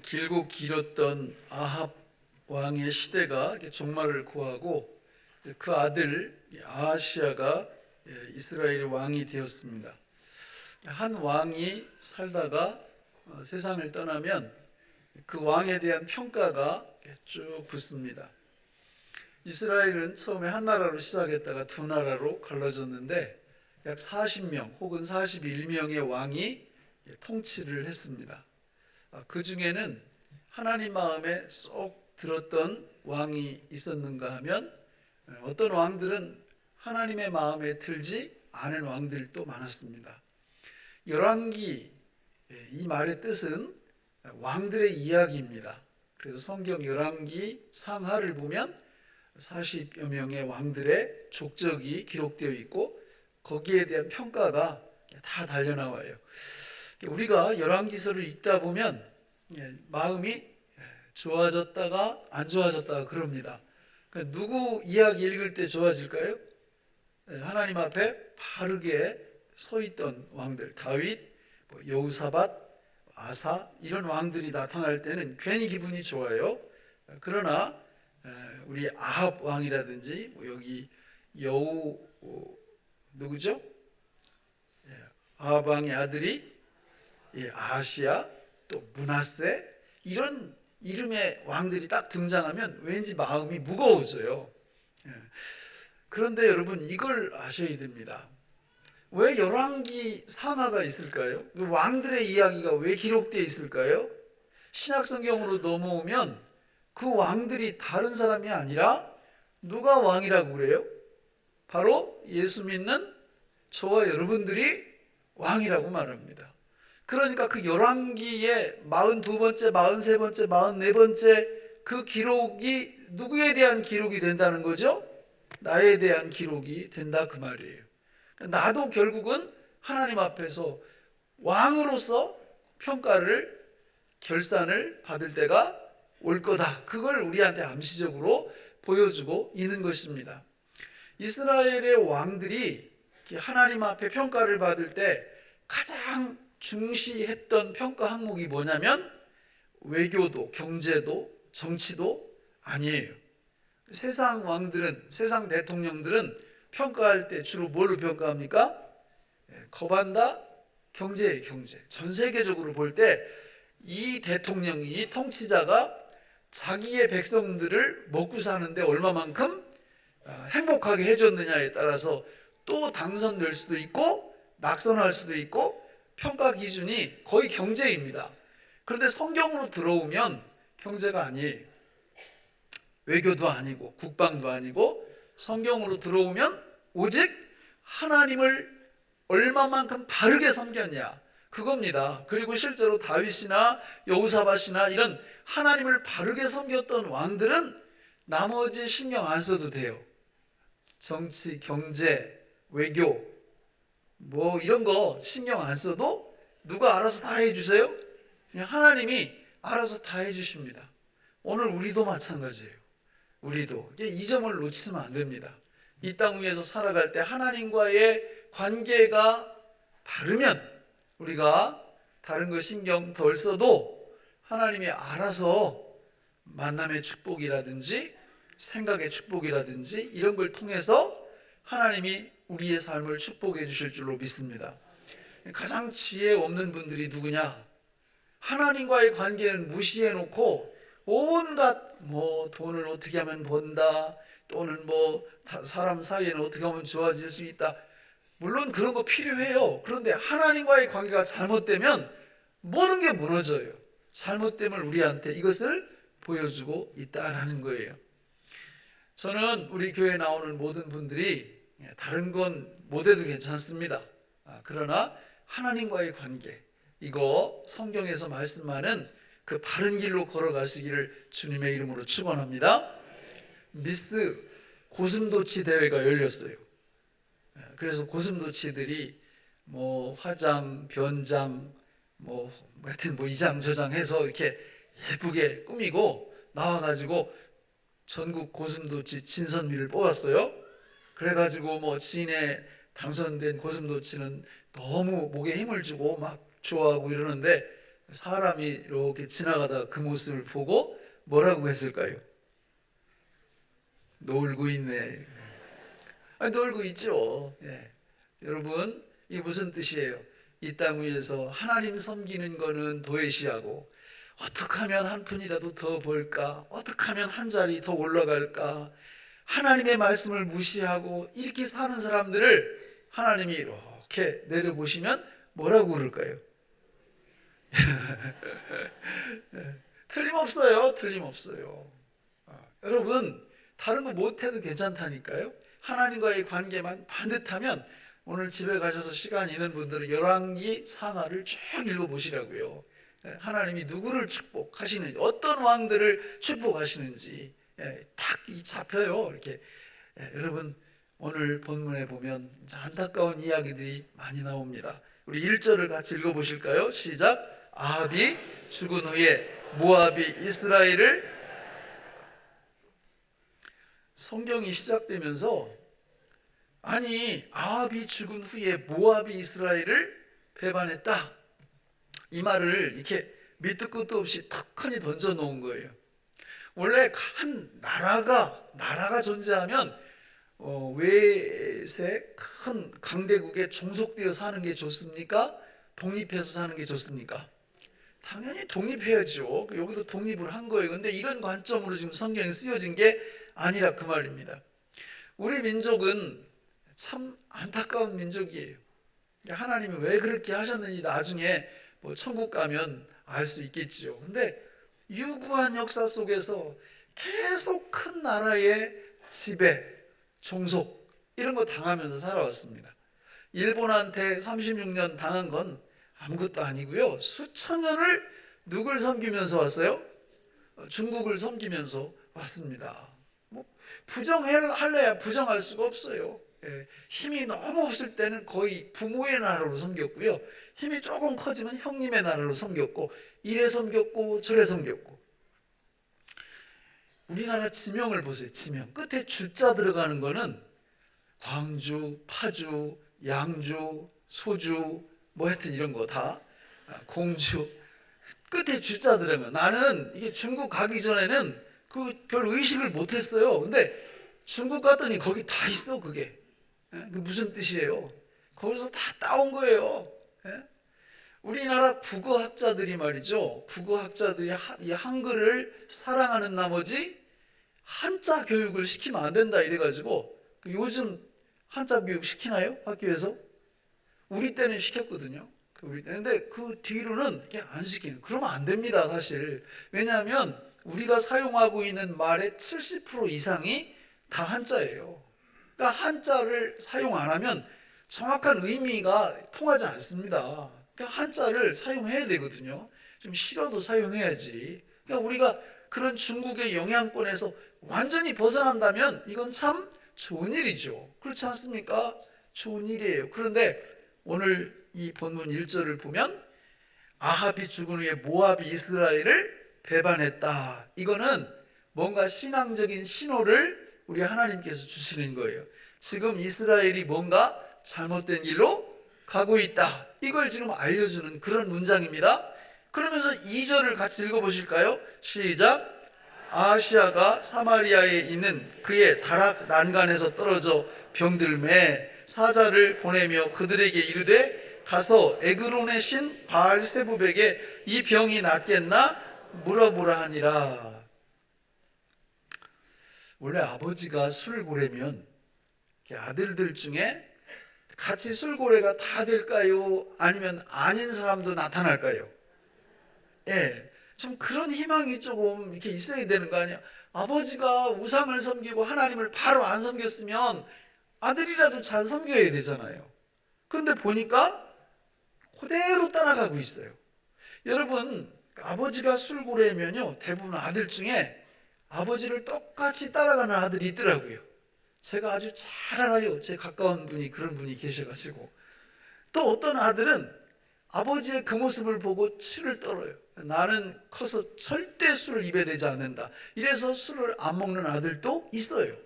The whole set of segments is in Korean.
길고 길었던 아합 왕의 시대가 종말을 고하고 그 아들 아하시야가 이스라엘의 왕이 되었습니다. 한 왕이 살다가 세상을 떠나면 그 왕에 대한 평가가 쭉 붙습니다. 이스라엘은 처음에 한 나라로 시작했다가 두 나라로 갈라졌는데 약 40명 혹은 41명의 왕이 통치를 했습니다. 그 중에는 하나님 마음에 쏙 들었던 왕이 있었는가 하면 어떤 왕들은 하나님의 마음에 들지 않은 왕들도 많았습니다. 열왕기, 이 말의 뜻은 왕들의 이야기입니다. 그래서 성경 열왕기 상하를 보면 40여 명의 왕들의 족적이 기록되어 있고 거기에 대한 평가가 다 달려나와요. 우리가 열왕기서를 읽다 보면 마음이 좋아졌다가 안 좋아졌다가 그럽니다. 누구 이야기 읽을 때 좋아질까요? 하나님 앞에 바르게 서 있던 왕들, 다윗, 여호사밧, 아사 이런 왕들이 나타날 때는 괜히 기분이 좋아요. 그러나 우리 아합 왕이라든지 여기 여우 누구죠? 아합 왕의 아들이 아하시야, 또 므낫세 이런 이름의 왕들이 딱 등장하면 왠지 마음이 무거워져요. 그런데 여러분 이걸 아셔야 됩니다. 왜 열왕기 상하가 있을까요? 왕들의 이야기가 왜 기록되어 있을까요? 신약성경으로 넘어오면 그 왕들이 다른 사람이 아니라 누가 왕이라고 그래요? 바로 예수 믿는 저와 여러분들이 왕이라고 말합니다. 그러니까 그 열왕기의 42번째, 43번째, 44번째 그 기록이 누구에 대한 기록이 된다는 거죠? 나에 대한 기록이 된다 그 말이에요. 나도 결국은 하나님 앞에서 왕으로서 평가를 결산을 받을 때가 올 거다. 그걸 우리한테 암시적으로 보여주고 있는 것입니다. 이스라엘의 왕들이 하나님 앞에 평가를 받을 때 가장 중시했던 평가 항목이 뭐냐면 외교도, 경제도, 정치도 아니에요. 세상 왕들은, 세상 대통령들은 평가할 때 주로 뭘로 평가합니까? 거반다 경제예요, 경제. 전 세계적으로 볼 때 이 대통령이, 이 통치자가 자기의 백성들을 먹고 사는데 얼마만큼 행복하게 해줬느냐에 따라서 또 당선될 수도 있고 낙선할 수도 있고 평가 기준이 거의 경제입니다. 그런데 성경으로 들어오면 경제가 아니에요. 외교도 아니고 국방도 아니고 성경으로 들어오면 오직 하나님을 얼마만큼 바르게 섬겼냐 그겁니다. 그리고 실제로 다윗이나 여호사밧이나 이런 하나님을 바르게 섬겼던 왕들은 나머지 신경 안 써도 돼요. 정치, 경제, 외교 이런 거 신경 안 써도 누가 알아서 다 해주세요? 그냥 하나님이 알아서 다 해주십니다. 오늘 우리도 마찬가지예요. 우리도 이 점을 놓치면 안 됩니다. 이 땅 위에서 살아갈 때 하나님과의 관계가 바르면 우리가 다른 거 신경 덜 써도 하나님이 알아서 만남의 축복이라든지 생각의 축복이라든지 이런 걸 통해서 하나님이 우리의 삶을 축복해 주실 줄로 믿습니다. 가장 지혜 없는 분들이 누구냐? 하나님과의 관계는 무시해 놓고 온갖 돈을 어떻게 하면 번다, 또는 사람 사이에는 어떻게 하면 좋아질 수 있다. 물론 그런 거 필요해요. 그런데 하나님과의 관계가 잘못되면 모든 게 무너져요. 잘못됨을 우리한테 이것을 보여주고 있다라는 거예요. 저는 우리 교회에 나오는 모든 분들이 다른 건 못해도 괜찮습니다. 그러나 하나님과의 관계, 이거 성경에서 말씀하는 그 바른 길로 걸어가시기를 주님의 이름으로 축원합니다. 미스 고슴도치 대회가 열렸어요. 그래서 고슴도치들이 화장, 변장, 하여튼 이장 저장 해서 이렇게 예쁘게 꾸미고 나와가지고 전국 고슴도치 진선미를 뽑았어요. 그래가지고 진에 당선된 고슴도치는 너무 목에 힘을 주고 막 좋아하고 이러는데 사람이 이렇게 지나가다 그 모습을 보고 뭐라고 했을까요? 놀고 있네. 놀고 있죠. 예. 여러분, 이게 무슨 뜻이에요? 이 땅 위에서 하나님 섬기는 거는 도외시하고, 어떻게 하면 한 푼이라도 더 벌까? 어떻게 하면 한 자리 더 올라갈까? 하나님의 말씀을 무시하고 이렇게 사는 사람들을 하나님이 이렇게 내려보시면 뭐라고 그럴까요? 틀림없어요. 틀림없어요. 여러분, 다른 거 못해도 괜찮다니까요. 하나님과의 관계만 반듯하면, 오늘 집에 가셔서 시간 있는 분들은 열왕기 상하를 쭉 읽어보시라고요. 하나님이 누구를 축복하시는지, 어떤 왕들을 축복하시는지 딱 잡혀요. 이렇게. 여러분, 오늘 본문에 보면 안타까운 이야기들이 많이 나옵니다. 우리 1절을 같이 읽어보실까요? 시작. 아합이 죽은 후에 모압이 이스라엘을, 성경이 시작되면서 아니 아합이 죽은 후에 모압이 이스라엘을 배반했다, 이 말을 이렇게 밑도 끝도 없이 턱하니 던져 놓은 거예요. 원래 한 나라가 존재하면 외세 큰 강대국에 종속되어 사는 게 좋습니까? 독립해서 사는 게 좋습니까? 당연히 독립해야죠. 여기도 독립을 한 거예요. 근데 이런 관점으로 지금 성경이 쓰여진 게 아니라 그 말입니다. 우리 민족은 참 안타까운 민족이에요. 하나님이 왜 그렇게 하셨는지 나중에 천국 가면 알 수 있겠지요. 근데 유구한 역사 속에서 계속 큰 나라의 지배, 종속 이런 거 당하면서 살아왔습니다. 일본한테 36년 당한 건 아무것도 아니고요. 수천 년을 누굴 섬기면서 왔어요? 중국을 섬기면서 왔습니다. 부정할래야 부정할 수가 없어요. 힘이 너무 없을 때는 거의 부모의 나라로 섬겼고요. 힘이 조금 커지면 형님의 나라로 섬겼고, 이래 섬겼고 저래 섬겼고. 우리나라 지명을 보세요. 지명 끝에 주자 들어가는 거는 광주, 파주, 양주, 소주, 하여튼 이런 거 다, 공주, 끝에 주자 들어가면, 나는 이게 중국 가기 전에는 별 의식을 못했어요. 근데 중국 갔더니 거기 다 있어. 그게 무슨 뜻이에요? 거기서 다 따온 거예요. 우리나라 국어학자들이 말이죠, 국어학자들이 이 한글을 사랑하는 나머지 한자 교육을 시키면 안 된다 이래가지고, 요즘 한자 교육 시키나요? 학교에서? 우리 때는 시켰거든요. 근데 그 뒤로는 안 시키는. 그러면 안 됩니다, 사실. 왜냐하면 우리가 사용하고 있는 말의 70% 이상이 다 한자예요. 그러니까 한자를 사용 안 하면 정확한 의미가 통하지 않습니다. 그러니까 한자를 사용해야 되거든요. 좀 싫어도 사용해야지. 그러니까 우리가 그런 중국의 영향권에서 완전히 벗어난다면 이건 참 좋은 일이죠. 그렇지 않습니까? 좋은 일이에요. 그런데 오늘 이 본문 1절을 보면 아합이 죽은 후에 모압이 이스라엘을 배반했다. 이거는 뭔가 신앙적인 신호를 우리 하나님께서 주시는 거예요. 지금 이스라엘이 뭔가 잘못된 길로 가고 있다. 이걸 지금 알려주는 그런 문장입니다. 그러면서 2절을 같이 읽어보실까요? 시작. 아하시아가 사마리아에 있는 그의 다락 난간에서 떨어져 병들매 사자를 보내며 그들에게 이르되 가서 에그론의 신 바알세붑에게 이 병이 낫겠나 물어보라 하니라. 원래 아버지가 술고래면 아들들 중에 같이 술고래가 다 될까요? 아니면 아닌 사람도 나타날까요? 좀 그런 희망이 조금 이렇게 있어야 되는 거 아니야? 아버지가 우상을 섬기고 하나님을 바로 안 섬겼으면 아들이라도 잘 섬겨야 되잖아요. 그런데 보니까 그대로 따라가고 있어요. 여러분, 아버지가 술고래면요, 대부분 아들 중에 아버지를 똑같이 따라가는 아들이 있더라고요. 제가 아주 잘 알아요. 제 가까운 분이 그런 분이 계셔가지고. 또 어떤 아들은 아버지의 그 모습을 보고 치를 떨어요. 나는 커서 절대 술을 입에 대지 않는다. 이래서 술을 안 먹는 아들도 있어요.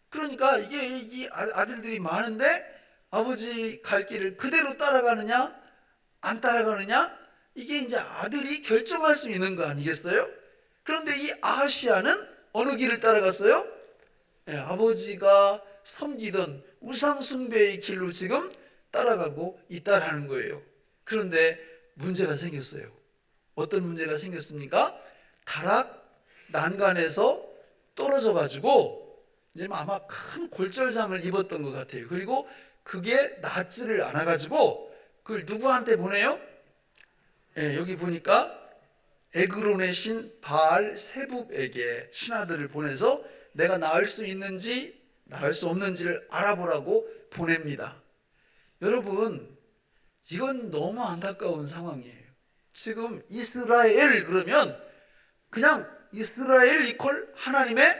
그러니까 이 아들들이 많은데 아버지 갈 길을 그대로 따라가느냐 안 따라가느냐, 이게 이제 아들이 결정할 수 있는 거 아니겠어요? 그런데 이 아하시야는 어느 길을 따라갔어요? 아버지가 섬기던 우상 숭배의 길로 지금 따라가고 있다라는 거예요. 그런데 문제가 생겼어요. 어떤 문제가 생겼습니까? 타락 난간에서 떨어져 가지고 이제 아마 큰 골절상을 입었던 것 같아요. 그리고 그게 낫지를 않아 가지고 그걸 누구한테 보내요? 여기 보니까 에그론의 신 바알 세붑에게 신하들을 보내서 내가 나을 수 있는지 나을 수 없는지를 알아보라고 보냅니다. 여러분, 이건 너무 안타까운 상황이에요. 지금 이스라엘 그러면 그냥 이스라엘 이퀄 하나님의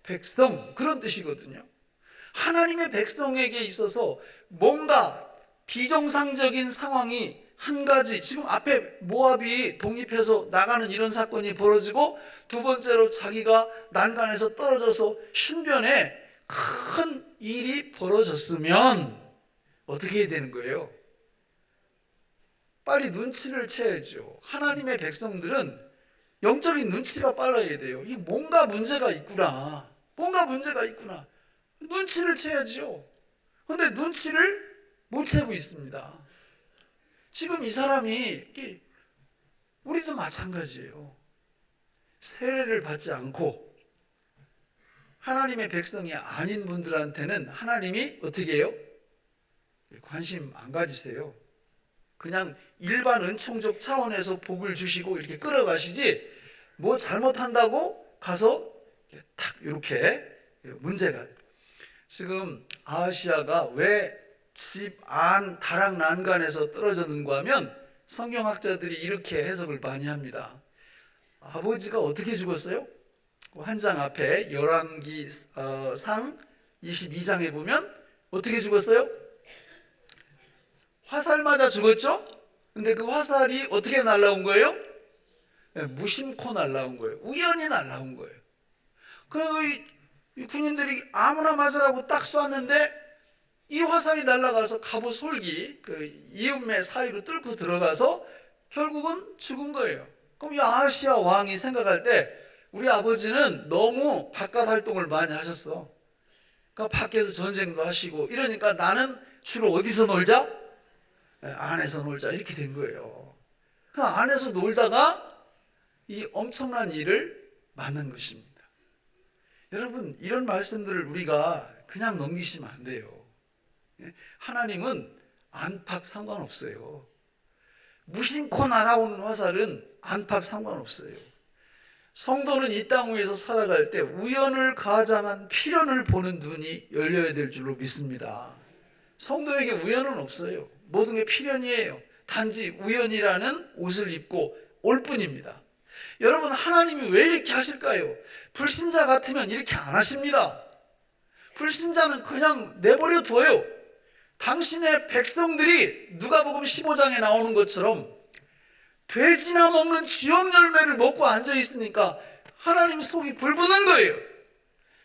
백성 그런 뜻이거든요. 하나님의 백성에게 있어서 뭔가 비정상적인 상황이 한 가지, 지금 앞에 모압이 독립해서 나가는 이런 사건이 벌어지고, 두 번째로 자기가 난간에서 떨어져서 신변에 큰 일이 벌어졌으면 어떻게 해야 되는 거예요? 빨리 눈치를 채야죠. 하나님의 백성들은 영적인 눈치가 빨라야 돼요. 이 뭔가 문제가 있구나. 뭔가 문제가 있구나. 눈치를 채야죠. 그런데 눈치를 못 채고 있습니다. 지금 이 사람이, 우리도 마찬가지예요. 세례를 받지 않고 하나님의 백성이 아닌 분들한테는 하나님이 어떻게 해요? 관심 안 가지세요. 그냥 일반 은총적 차원에서 복을 주시고 이렇게 끌어가시지, 뭐 잘못한다고 가서 탁 이렇게 문제가. 지금 아하시야가 왜 집 안 다락 난간에서 떨어졌는가 하면 성경학자들이 이렇게 해석을 많이 합니다. 아버지가 어떻게 죽었어요? 한 장 앞에 열왕기 상 22장에 보면 어떻게 죽었어요? 화살 맞아 죽었죠? 근데 그 화살이 어떻게 날라온 거예요? 무심코 날라온 거예요. 우연히 날라온 거예요. 그래서 이 군인들이 아무나 맞으라고 딱 쐈는데 이 화살이 날아가서 갑옷 솔기 그 이음매 사이로 뚫고 들어가서 결국은 죽은 거예요. 그럼 이 아하시야 왕이 생각할 때 우리 아버지는 너무 바깥 활동을 많이 하셨어. 그러니까 밖에서 전쟁도 하시고 이러니까 나는 주로 어디서 놀자? 안에서 놀자 이렇게 된 거예요. 그 안에서 놀다가 이 엄청난 일을 만난 것입니다. 여러분, 이런 말씀들을 우리가 그냥 넘기시면 안 돼요. 하나님은 안팎 상관없어요. 무심코 날아오는 화살은 안팎 상관없어요. 성도는 이 땅 위에서 살아갈 때 우연을 가장한 필연을 보는 눈이 열려야 될 줄로 믿습니다. 성도에게 우연은 없어요. 모든 게 필연이에요. 단지 우연이라는 옷을 입고 올 뿐입니다. 여러분, 하나님이 왜 이렇게 하실까요? 불신자 같으면 이렇게 안 하십니다. 불신자는 그냥 내버려 둬요. 당신의 백성들이 누가복음 15장에 나오는 것처럼 돼지나 먹는 쥐염 열매를 먹고 앉아 있으니까 하나님 속이 불붙는 거예요.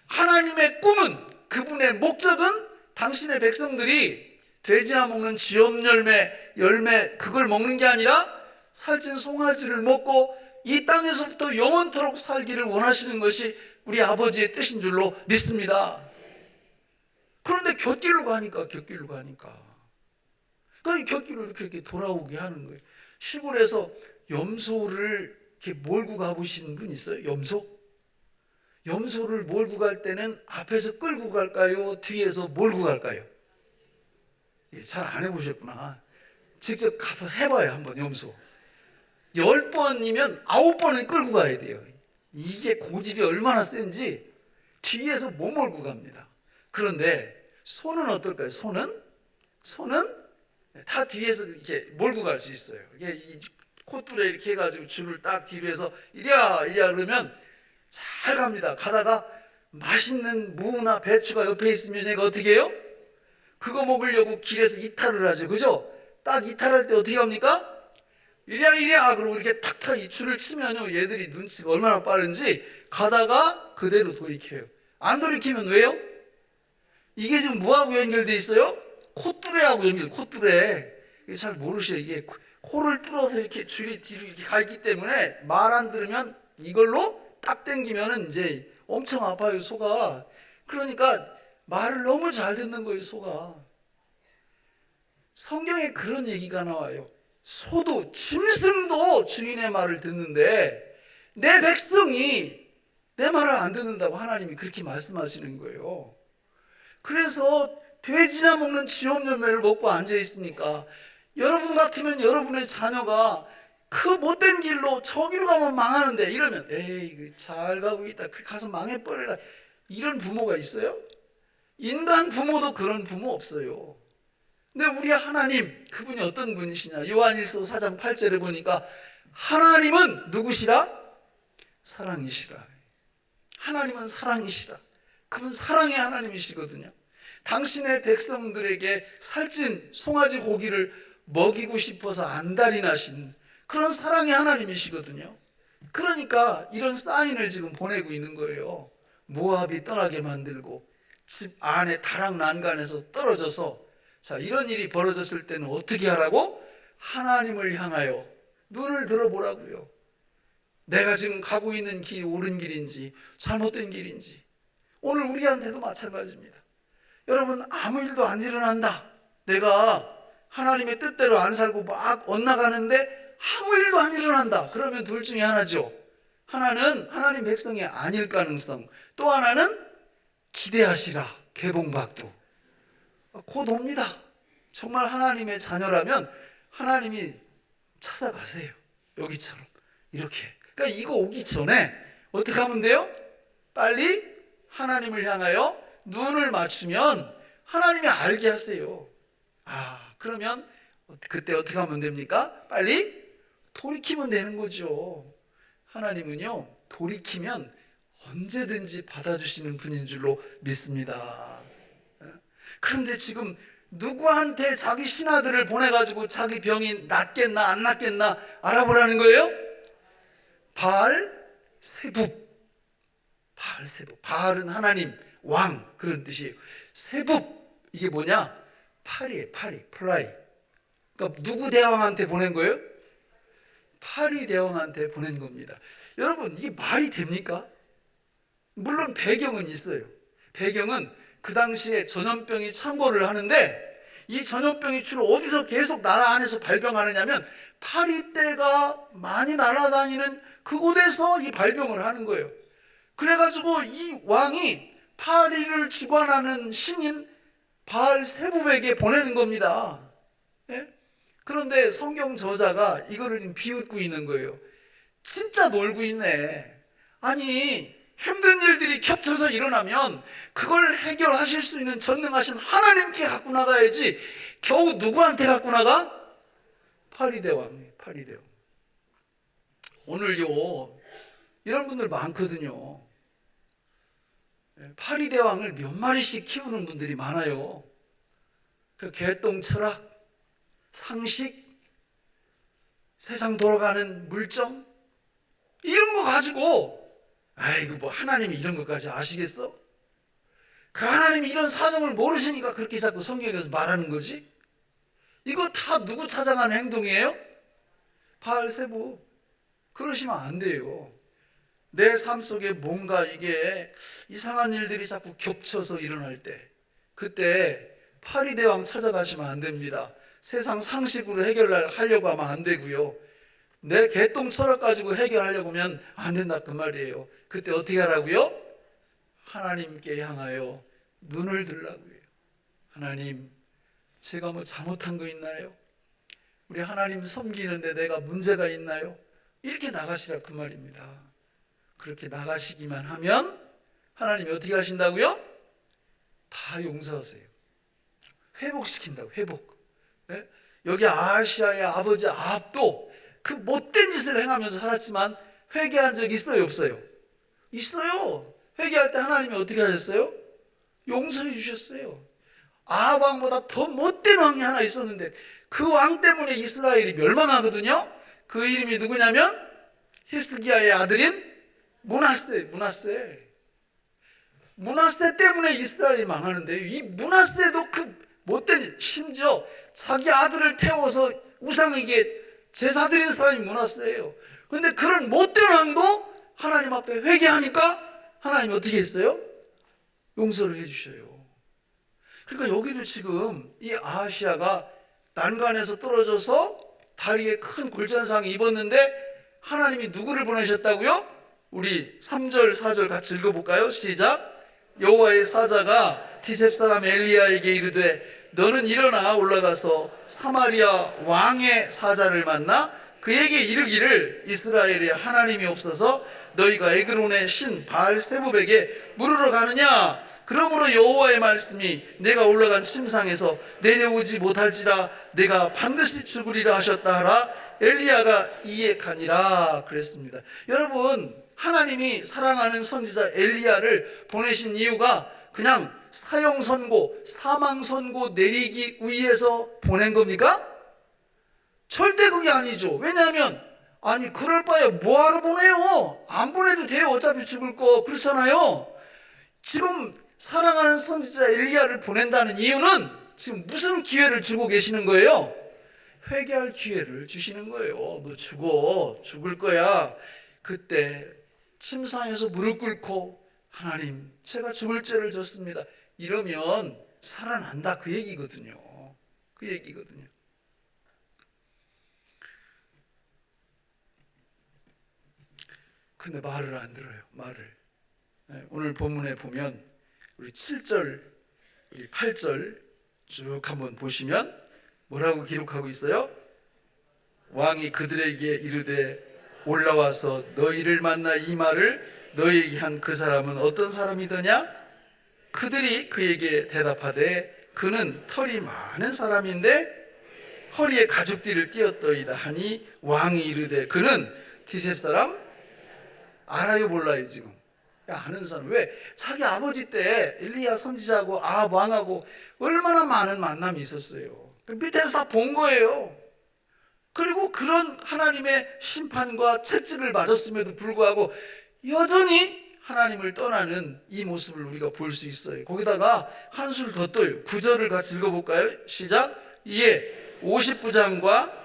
하나님의 꿈은, 그분의 목적은 당신의 백성들이 돼지나 먹는 쥐염 열매 그걸 먹는 게 아니라 살찐 송아지를 먹고 이 땅에서부터 영원토록 살기를 원하시는 것이 우리 아버지의 뜻인 줄로 믿습니다. 그런데 곁길로 가니까 그 곁길로 이렇게 돌아오게 하는 거예요. 시골에서 염소를 이렇게 몰고 가보신 분 있어요? 염소를 몰고 갈 때는 앞에서 끌고 갈까요? 뒤에서 몰고 갈까요? 잘 안 해보셨구나. 직접 가서 해봐요. 한번 염소 10번이면 9번은 끌고 가야 돼요. 이게 고집이 얼마나 센지 뒤에서 못 몰고 갑니다. 그런데 소는 어떨까요? 소는 다 뒤에서 이렇게 몰고 갈 수 있어요. 이게 이 콧줄에 이렇게 해가지고 줄을 딱 뒤로 해서 이랴 그러면 잘 갑니다. 가다가 맛있는 무나 배추가 옆에 있으면 얘가 어떻게 해요? 그거 먹으려고 길에서 이탈을 하죠. 그죠? 딱 이탈할 때 어떻게 합니까? 이랴 그러고 이렇게 탁탁 이 줄을 치면요, 얘들이 눈치가 얼마나 빠른지 가다가 그대로 돌이켜요. 안 돌이키면 왜요? 이게 지금 뭐하고 연결돼 있어요? 콧뚜레하고 콧뚜레. 잘 모르셔요. 이게 코를 뚫어서 이렇게 줄이 뒤로 이렇게 가 있기 때문에 말 안 들으면 이걸로 딱 당기면은 이제 엄청 아파요, 소가. 그러니까 말을 너무 잘 듣는 거예요, 소가. 성경에 그런 얘기가 나와요. 소도, 짐승도 주인의 말을 듣는데 내 백성이 내 말을 안 듣는다고 하나님이 그렇게 말씀하시는 거예요. 그래서 돼지나 먹는 쥐없는 열매를 먹고 앉아 있으니까 여러분 같으면 여러분의 자녀가 그 못된 길로 저기로 가면 망하는데 이러면 에이 잘 가고 있다, 그렇게 가서 망해버려라, 이런 부모가 있어요? 인간 부모도 그런 부모 없어요. 근데 우리 하나님, 그분이 어떤 분이시냐? 요한일서 4장 8절에 보니까 하나님은 누구시라? 사랑이시라. 하나님은 사랑이시라. 그분 사랑의 하나님이시거든요. 당신의 백성들에게 살찐 송아지 고기를 먹이고 싶어서 안달이 나신 그런 사랑의 하나님이시거든요. 그러니까 이런 사인을 지금 보내고 있는 거예요. 모압이 떠나게 만들고 집 안에 다락 난간에서 떨어져서, 자, 이런 일이 벌어졌을 때는 어떻게 하라고? 하나님을 향하여 눈을 들어보라고요. 내가 지금 가고 있는 길이 옳은 길인지 잘못된 길인지. 오늘 우리한테도 마찬가지입니다. 여러분, 아무 일도 안 일어난다, 내가 하나님의 뜻대로 안 살고 막 엇나가는데 아무 일도 안 일어난다, 그러면 둘 중에 하나죠. 하나는 하나님 백성이 아닐 가능성, 또 하나는 기대하시라, 개봉박두. 곧 옵니다. 정말 하나님의 자녀라면 하나님이 찾아가세요. 여기처럼 이렇게. 그러니까 이거 오기 전에 어떻게 하면 돼요? 빨리 하나님을 향하여 눈을 맞추면 하나님이 알게 하세요. 그러면 그때 어떻게 하면 됩니까? 빨리 돌이키면 되는 거죠. 하나님은요, 돌이키면 언제든지 받아주시는 분인 줄로 믿습니다. 그런데 지금 누구한테 자기 신하들을 보내가지고 자기 병이 낫겠나 안 낫겠나 알아보라는 거예요? 바알세붑. 바알세붑. 바알은 하나님, 왕, 그런 뜻이에요. 세붑, 이게 뭐냐? 파리예요, 파리, 플라이. 그러니까 누구 대왕한테 보낸 거예요? 파리 대왕한테 보낸 겁니다. 여러분, 이게 말이 됩니까? 물론 배경은 있어요. 배경은 그 당시에 전염병이 창궐을 하는데, 이 전염병이 주로 어디서 계속 나라 안에서 발병하느냐면 파리떼가 많이 날아다니는 그곳에서 이 발병을 하는 거예요. 그래가지고 이 왕이 파리를 주관하는 신인 바알세붑에게 보내는 겁니다. 예? 그런데 성경 저자가 이거를 비웃고 있는 거예요. 진짜 놀고 있네. 아니, 힘든 일들이 겹쳐서 일어나면 그걸 해결하실 수 있는 전능하신 하나님께 갖고 나가야지 겨우 누구한테 갖고 나가? 파리대왕, 파리대왕. 오늘요, 이런 분들 많거든요. 파리대왕을 몇 마리씩 키우는 분들이 많아요. 그 개똥 철학, 상식, 세상 돌아가는 물정, 이런 거 가지고 아이고 뭐 하나님이 이런 것까지 아시겠어? 그 하나님이 이런 사정을 모르시니까 그렇게 자꾸 성경에서 말하는 거지? 이거 다 누구 찾아가는 행동이에요? 바알세붑. 그러시면 안 돼요. 내 삶 속에 뭔가 이게 이상한 일들이 자꾸 겹쳐서 일어날 때, 그때 파리대왕 찾아가시면 안 됩니다. 세상 상식으로 해결하려고 하면 안 되고요. 내 개똥 철학 가지고 해결하려고 하면 안 된다, 그 말이에요. 그때 어떻게 하라고요? 하나님께 향하여 눈을 들라고요. 하나님, 제가 뭐 잘못한 거 있나요? 우리 하나님 섬기는데 내가 문제가 있나요? 이렇게 나가시라, 그 말입니다. 그렇게 나가시기만 하면 하나님이 어떻게 하신다고요? 다 용서하세요. 회복시킨다고, 회복. 네? 여기 아시아의 아버지 아합도 그 못된 짓을 행하면서 살았지만 회개한 적 있어요, 없어요? 있어요. 회개할 때 하나님이 어떻게 하셨어요? 용서해 주셨어요. 아합 왕보다 더 못된 왕이 하나 있었는데 그 왕 때문에 이스라엘이 멸망하거든요. 그 이름이 누구냐면 히스기야의 아들인 므낫세. 므낫세 때문에 이스라엘이 망하는데, 이 므낫세도 그 못된, 심지어 자기 아들을 태워서 우상에게 제사 드린 사람이 므낫세예요. 그런데 그런 못된 왕도 하나님 앞에 회개하니까 하나님이 어떻게 했어요? 용서를 해주셔요. 그러니까 여기도 지금 이 아하시야가 난간에서 떨어져서 다리에 큰 골전상을 입었는데 하나님이 누구를 보내셨다고요? 우리 3절 4절 같이 읽어볼까요? 시작. 여호와의 사자가 디셉 사람 엘리야에게 이르되 너는 일어나 올라가서 사마리아 왕의 사자를 만나 그에게 이르기를 이스라엘의 하나님이 없어서 너희가 에그론의 신 바알세붑에게 물으러 가느냐? 그러므로 여호와의 말씀이 내가 올라간 침상에서 내려오지 못할지라 내가 반드시 죽으리라 하셨다 하라. 엘리야가 이에 가니라 그랬습니다. 여러분, 하나님이 사랑하는 선지자 엘리야를 보내신 이유가 그냥 사형 선고, 사망 선고 내리기 위해서 보낸 겁니까? 절대 그게 아니죠. 왜냐하면 아니 그럴 바에 뭐하러 보내요? 안 보내도 돼요. 어차피 죽을 거. 그렇잖아요. 지금 사랑하는 선지자 엘리야를 보낸다는 이유는 지금 무슨 기회를 주고 계시는 거예요? 회개할 기회를 주시는 거예요. 너 죽을 거야. 그때 침상에서 무릎 꿇고 하나님 제가 죽을 죄를 졌습니다 이러면 살아난다 그 얘기거든요. 그 얘기거든요. 근데 말을 안 들어요. 말을. 오늘 본문에 보면 우리 7절, 우리 8절 쭉 한번 보시면 뭐라고 기록하고 있어요? 왕이 그들에게 이르되 올라와서 너희를 만나 이 말을 너희에게 한 그 사람은 어떤 사람이더냐? 그들이 그에게 대답하되 그는 털이 많은 사람인데 허리에 가죽띠를 띄었더이다 하니 왕이 이르되 그는 디셉 사람 알아요 몰라요? 지금 아는 사람. 왜? 자기 아버지 때 엘리야 선지자하고 아합 왕하고 얼마나 많은 만남이 있었어요. 밑에서 다 본 거예요. 그리고 그런 하나님의 심판과 채찍을 맞았음에도 불구하고 여전히 하나님을 떠나는 이 모습을 우리가 볼 수 있어요. 거기다가 한술 더 떠요. 9절을 같이 읽어볼까요? 시작. 이에 50부장과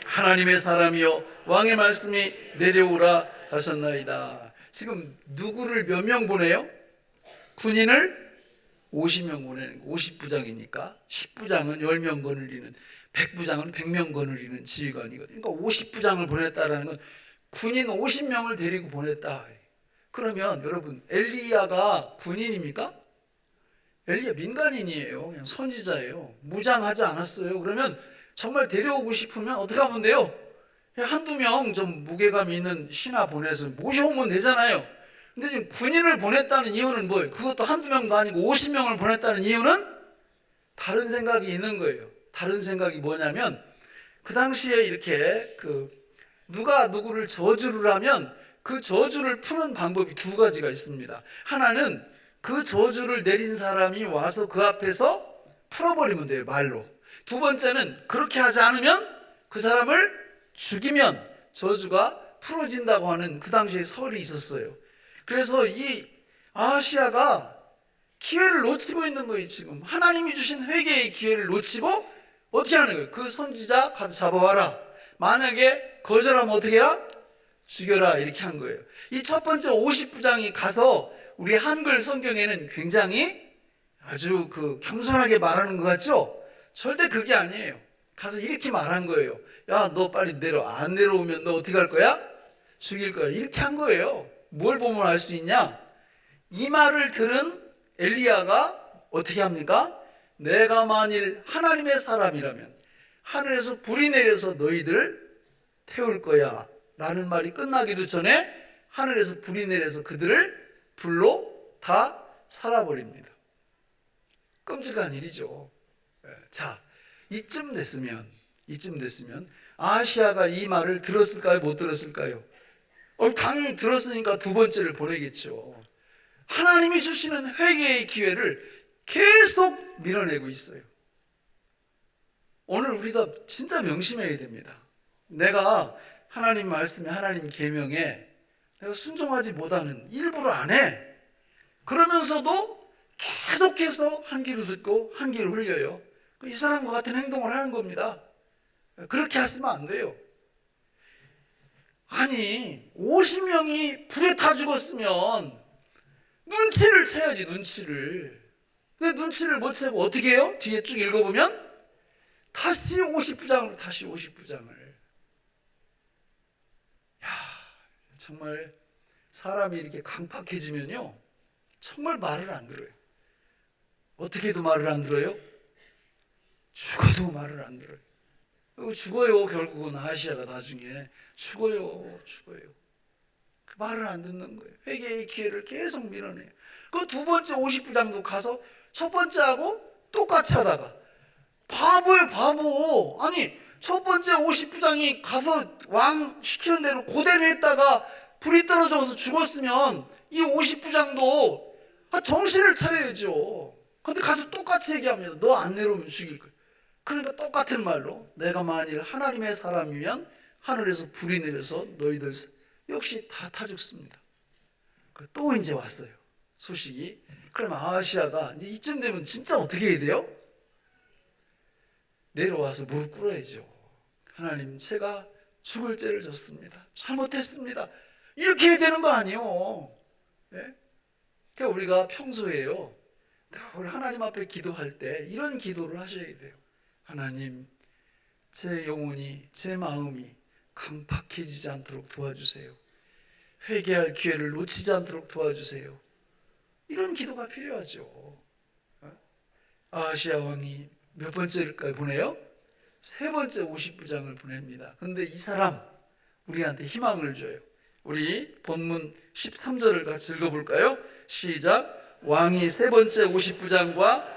하나님의 사람이여 왕의 말씀이 내려오라 하셨나이다. 지금 누구를 몇 명 보내요? 군인을 50명 보내는 거. 50부장이니까 10부장은 10명 거느리는, 100부장은 100명 거느리는 지휘관이거든요. 그러니까 50부장을 보냈다라는 건 군인 50명을 데리고 보냈다. 그러면 여러분 엘리야가 군인입니까? 엘리야 민간인이에요. 그냥 선지자예요. 무장하지 않았어요. 그러면 정말 데려오고 싶으면 어떻게 하면 돼요? 한두 명 좀 무게감 있는 신하 보내서 모셔오면 되잖아요. 근데 지금 군인을 보냈다는 이유는 뭐예요? 그것도 한두 명도 아니고 50명을 보냈다는 이유는 다른 생각이 있는 거예요. 다른 생각이 뭐냐면 그 당시에 이렇게 누가 누구를 저주를 하면 그 저주를 푸는 방법이 두 가지가 있습니다. 하나는 그 저주를 내린 사람이 와서 그 앞에서 풀어버리면 돼요. 말로. 두 번째는 그렇게 하지 않으면 그 사람을 죽이면 저주가 풀어진다고 하는 그 당시에 설이 있었어요. 그래서 이 아하시야가 기회를 놓치고 있는 거예요. 지금 하나님이 주신 회개의 기회를 놓치고 어떻게 하는 거예요? 그 선지자 가서 잡아와라. 만약에 거절하면 어떻게 해야? 죽여라. 이렇게 한 거예요. 이 첫 번째 50부장이 가서 우리 한글 성경에는 굉장히 아주 겸손하게 말하는 것 같죠? 절대 그게 아니에요. 가서 이렇게 말한 거예요. 야, 너 빨리 내려. 안 내려오면 너 어떻게 할 거야? 죽일 거야. 이렇게 한 거예요. 뭘 보면 알 수 있냐? 이 말을 들은 엘리야가 어떻게 합니까? 내가 만일 하나님의 사람이라면 하늘에서 불이 내려서 너희들 태울 거야 라는 말이 끝나기도 전에 하늘에서 불이 내려서 그들을 불로 다 살아버립니다. 끔찍한 일이죠. 자, 이쯤 됐으면 아하시야가 이 말을 들었을까요? 못 들었을까요? 당연히 들었으니까 두 번째를 보내겠죠. 하나님이 주시는 회개의 기회를 계속 밀어내고 있어요. 오늘 우리가 진짜 명심해야 됩니다. 내가 하나님 말씀에, 하나님 계명에 내가 순종하지 못하는, 일부러 안 해. 그러면서도 계속해서 한 귀로 듣고 한 귀로 흘려요. 이 사람과 같은 행동을 하는 겁니다. 그렇게 하시면 안 돼요. 아니 50명이 불에 타 죽었으면 눈치를 채야지, 눈치를. 근데 눈치를 못 채고 어떻게 해요? 뒤에 쭉 읽어보면 다시 50부장을 다시 50부장을. 야, 정말 사람이 이렇게 강팍해지면요 정말 말을 안 들어요. 어떻게 해도 말을 안 들어요? 죽어도 말을 안 들어요. 그리고 죽어요. 결국은 아시아가 나중에 죽어요. 말을 안 듣는 거예요. 회개의 기회를 계속 밀어내요. 그 두 번째 50부장도 가서 첫 번째하고 똑같이 하다가 바보예요, 바보. 아니 첫 번째 50부장이 가서 왕 시키는 대로 그대로 했다가 불이 떨어져서 죽었으면 이 50부장도 정신을 차려야죠. 근데 가서 똑같이 얘기합니다. 너 안 내려오면 죽일 거야. 그러니까 똑같은 말로 내가 만일 하나님의 사람이면 하늘에서 불이 내려서 너희들 역시 다 타 죽습니다. 또 이제 왔어요, 소식이. 그러면 아시아가 이제 이쯤 되면 진짜 어떻게 해야 돼요? 내려와서 무릎 꿇어야죠. 하나님, 제가 죽을 죄를 졌습니다. 잘못했습니다. 이렇게 해야 되는 거 아니에요? 네? 그러니까 우리가 평소에요 늘 하나님 앞에 기도할 때 이런 기도를 하셔야 돼요. 하나님, 제 영혼이, 제 마음이 강팍해지지 않도록 도와주세요. 회개할 기회를 놓치지 않도록 도와주세요. 이런 기도가 필요하죠. 아시아 왕이 몇 번째일까요? 보내요? 세 번째 50부장을 보냅니다. 근데 이 사람 우리한테 희망을 줘요. 우리 본문 13절을 같이 읽어볼까요? 시작. 왕이 세 번째 50부장과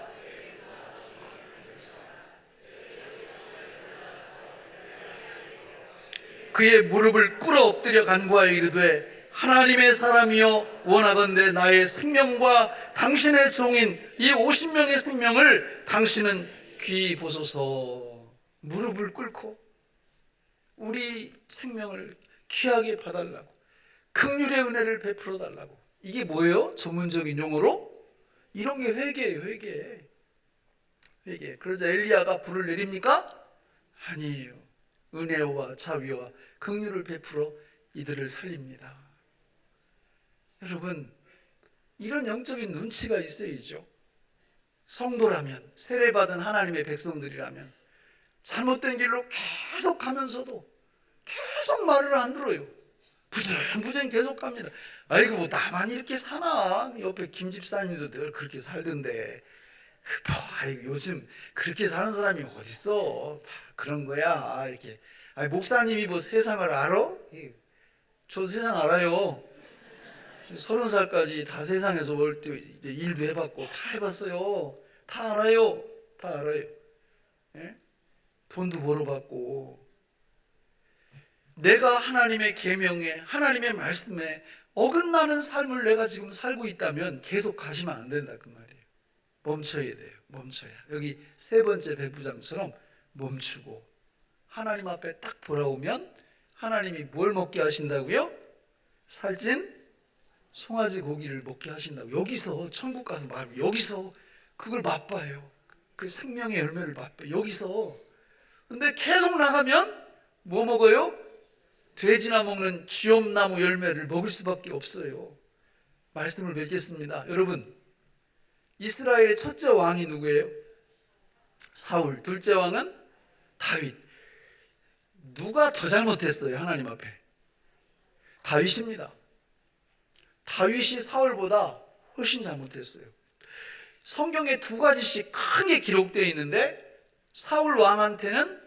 그의 무릎을 꿇어 엎드려 간구하여 이르되 하나님의 사람이여 원하건대 나의 생명과 당신의 종인 이 50명의 생명을 당신은 귀히 보소서. 무릎을 꿇고 우리 생명을 귀하게 봐달라고, 긍휼의 은혜를 베풀어 달라고. 이게 뭐예요? 전문적인 용어로? 이런 게 회개예요, 회개. 그러자 엘리야가 불을 내립니까? 아니에요. 은혜와 자비와 긍휼을 베풀어 이들을 살립니다. 여러분, 이런 영적인 눈치가 있어야죠. 성도라면, 세례받은 하나님의 백성들이라면 잘못된 길로 계속 가면서도 계속 말을 안 들어요. 부정부정 계속 갑니다. 아이고 뭐 나만 이렇게 사나? 옆에 김 집사님도 늘 그렇게 살던데 아이고 요즘 그렇게 사는 사람이 어딨어? 다 그런 거야. 이렇게. 아니, 목사님이 뭐 세상을 알아? 저 세상 알아요. 30살까지 다 세상에서 올 때 이제 일도 해봤고 다 해봤어요. 다 알아요. 예? 돈도 벌어봤고. 내가 하나님의 계명에, 하나님의 말씀에 어긋나는 삶을 내가 지금 살고 있다면 계속 가시면 안 된다 그 말이에요. 멈춰야 돼요. 멈춰야. 여기 세 번째 백부장처럼 멈추고 하나님 앞에 딱 돌아오면 하나님이 뭘 먹게 하신다고요? 살찐 송아지 고기를 먹게 하신다고. 여기서 천국 가서 말고 여기서 그걸 맛봐요. 그 생명의 열매를 맛봐요. 여기서. 근데 계속 나가면 뭐 먹어요? 돼지나 먹는 쥐엄나무 열매를 먹을 수밖에 없어요. 말씀을 맺겠습니다. 여러분, 이스라엘의 첫째 왕이 누구예요? 사울. 둘째 왕은 다윗. 누가 더 잘못했어요? 하나님 앞에? 다윗입니다. 다윗이 사울보다 훨씬 잘못했어요. 성경에 두 가지씩 크게 기록되어 있는데 사울 왕한테는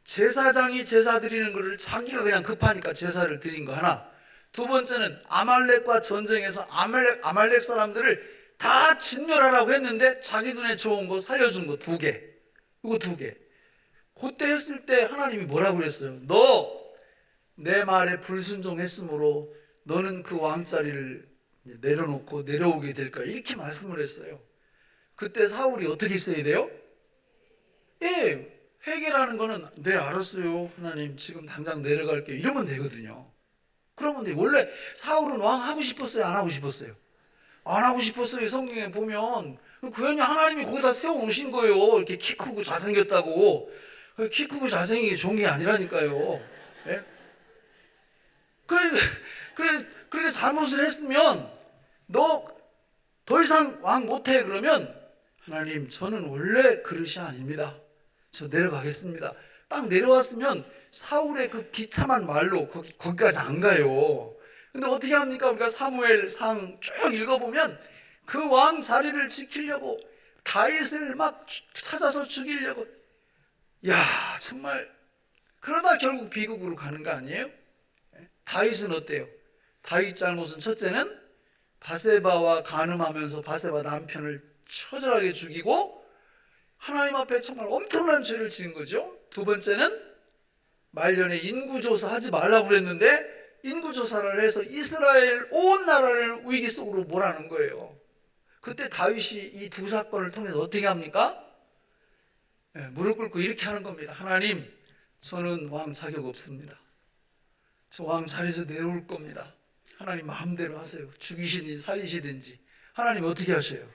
제사장이 제사 드리는 것을 자기가 그냥 급하니까 제사를 드린 거 하나, 두 번째는 아말렉과 전쟁에서 아말렉 사람들을 다 진멸하라고 했는데 자기 눈에 좋은 거 살려준 거 두 개. 이거 두 개. 그때 했을 때 하나님이 뭐라고 그랬어요? 너 내 말에 불순종했으므로 너는 그 왕자리를 내려놓고 내려오게 될 거야. 이렇게 말씀을 했어요. 그때 사울이 어떻게 있어야 돼요? 예, 회개라는 거는 네 알았어요 하나님 지금 당장 내려갈게요 이러면 되거든요. 그러면 돼. 원래 사울은 왕 하고 싶었어요? 안 하고 싶었어요? 안 하고 싶었어요. 성경에 보면 괜히 하나님이 거기다 세워놓으신 거예요. 이렇게 키 크고 잘생겼다고. 키 크고 잘생긴 게 좋은 게 아니라니까요. 예? 그렇게 잘못을 했으면 너 더 이상 왕 못해. 그러면 하나님, 저는 원래 그릇이 아닙니다. 저 내려가겠습니다. 딱 내려왔으면 사울의 그 비참한 말로 거기까지 안 가요. 근데 어떻게 합니까? 우리가 사무엘상 쭉 읽어보면 그 왕 자리를 지키려고 다윗을 막 찾아서 죽이려고, 야, 정말. 그러다 결국 비극으로 가는 거 아니에요? 다윗은 어때요? 다윗 잘못은 첫째는 바세바와 간음하면서 바세바 남편을 처절하게 죽이고 하나님 앞에 정말 엄청난 죄를 지은 거죠. 두 번째는 말년에 인구조사 하지 말라고 그랬는데 인구조사를 해서 이스라엘 온 나라를 위기 속으로 몰아넣은 거예요. 그때 다윗이 이 두 사건을 통해서 어떻게 합니까? 무릎 꿇고 이렇게 하는 겁니다. 하나님, 저는 왕 자격 없습니다. 저 왕 자리에서 내려올 겁니다. 하나님 마음대로 하세요. 죽이시든지 살리시든지. 하나님 어떻게 하셔요?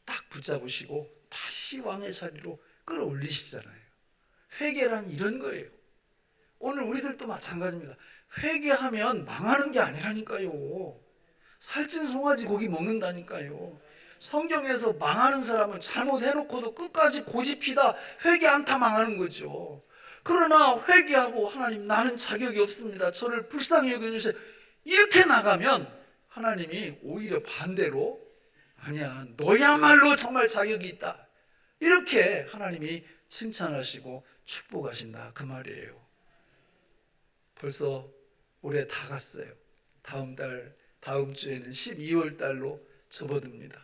딱 붙잡으시고 다시 왕의 자리로 끌어올리시잖아요. 회개란 이런 거예요. 오늘 우리들도 마찬가지입니다. 회개하면 망하는 게 아니라니까요. 살찐 송아지 고기 먹는다니까요. 성경에서 망하는 사람은 잘못해놓고도 끝까지 고집피다 회개 않다 망하는 거죠. 그러나 회개하고 하나님, 나는 자격이 없습니다. 저를 불쌍히 여겨주세요. 이렇게 나가면 하나님이 오히려 반대로, 아니야, 너야말로 정말 자격이 있다. 이렇게 하나님이 칭찬하시고 축복하신다. 그 말이에요. 벌써 올해 다 갔어요. 다음 주에는 12월 달로 접어듭니다.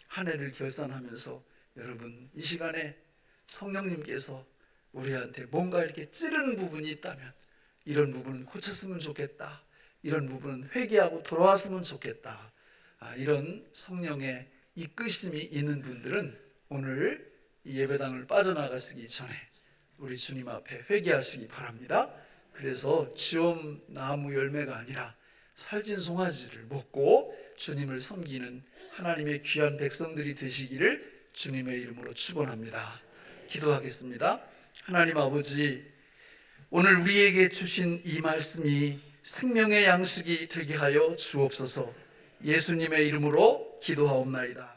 한 해를 결산하면서 여러분, 이 시간에 성령님께서 우리한테 뭔가 이렇게 찌르는 부분이 있다면 이런 부분은 고쳤으면 좋겠다. 이런 부분은 회개하고 돌아왔으면 좋겠다. 이런 성령의 이끄심이 있는 분들은 오늘 이 예배당을 빠져나가시기 전에 우리 주님 앞에 회개하시기 바랍니다. 그래서 지엄 나무 열매가 아니라 살찐 송아지를 먹고 주님을 섬기는 하나님의 귀한 백성들이 되시기를 주님의 이름으로 축원합니다. 기도하겠습니다. 하나님 아버지, 오늘 우리에게 주신 이 말씀이 생명의 양식이 되게 하여 주옵소서. 예수님의 이름으로 기도하옵나이다.